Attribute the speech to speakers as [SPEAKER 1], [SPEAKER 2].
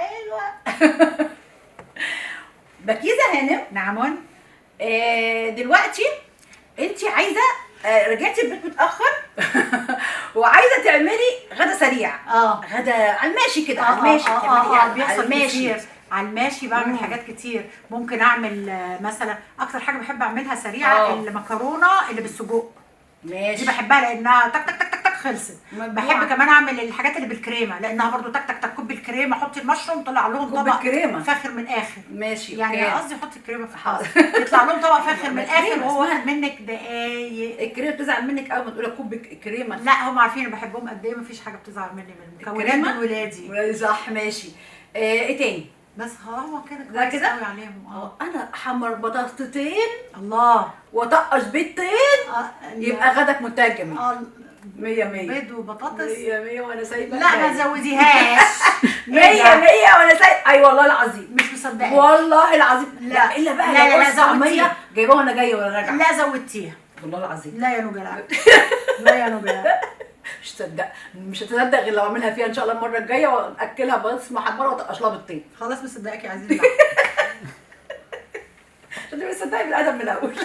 [SPEAKER 1] حلوه. بكيزه هانم،
[SPEAKER 2] نعم.
[SPEAKER 1] دلوقتي انت عايزه رجعتي البيت متاخر وعايزه تعملي غدا سريع. غدا على الماشي كده، على الماشي بتعملي على
[SPEAKER 2] بيحصل
[SPEAKER 1] الماشي
[SPEAKER 2] كتير. على الماشي بعمل حاجات كتير. ممكن اعمل مثلا اكتر حاجه بحب اعملها سريعه المكرونه اللي بالسجق.
[SPEAKER 1] ماشي.
[SPEAKER 2] دي بحبها لانها تك تك تك تك تك خلصت. بحب كمان اعمل الحاجات اللي بالكريمه لانها برضو تك تك تك. كوب الكريمه، حطي المشروم، طلع لهم طبق
[SPEAKER 1] الكريمه
[SPEAKER 2] فاخر من اخر.
[SPEAKER 1] ماشي.
[SPEAKER 2] يعني قصدي حطي الكريمه في حاضر يطلع لهم طبق فاخر من الاخر وهو واخد منك دقايق.
[SPEAKER 1] الكريمه بتزعل منك اول ما تقولي كوب الكريمه.
[SPEAKER 2] لا هم عارفين انا بحبهم قد ايه، مفيش حاجه بتزعل مني من المكونات دول ولادي.
[SPEAKER 1] صح ماشي. ايه تاني؟
[SPEAKER 2] بس هو كده
[SPEAKER 1] ده كده
[SPEAKER 2] قوي عليهم.
[SPEAKER 1] انا احمر بطاطتين
[SPEAKER 2] الله
[SPEAKER 1] وطقش بيضتين يبقى غدك منتهى الجميل. 100 100
[SPEAKER 2] بيض وبطاطس
[SPEAKER 1] 100 100 وانا سايبه.
[SPEAKER 2] لا ما تزوديهاش.
[SPEAKER 1] 100 100 وانا سايبه. اي والله العظيم
[SPEAKER 2] مش مصدقه
[SPEAKER 1] والله العظيم. لا الا بقى
[SPEAKER 2] لا
[SPEAKER 1] طعميه جايباها وانا جايه وانا راجعه.
[SPEAKER 2] لا زودتيها
[SPEAKER 1] والله العظيم.
[SPEAKER 2] لا يا نجلاء لا يا نجلاء
[SPEAKER 1] مش تصدق، مش هتصدق غير لو اعملها فيها ان شاء الله المره الجايه واكلها بس محمره وطقش لها بيضتين.
[SPEAKER 2] خلاص مصدقاك يا عزيزي.
[SPEAKER 1] عشان تبقي تصدقي بالادب من الاول.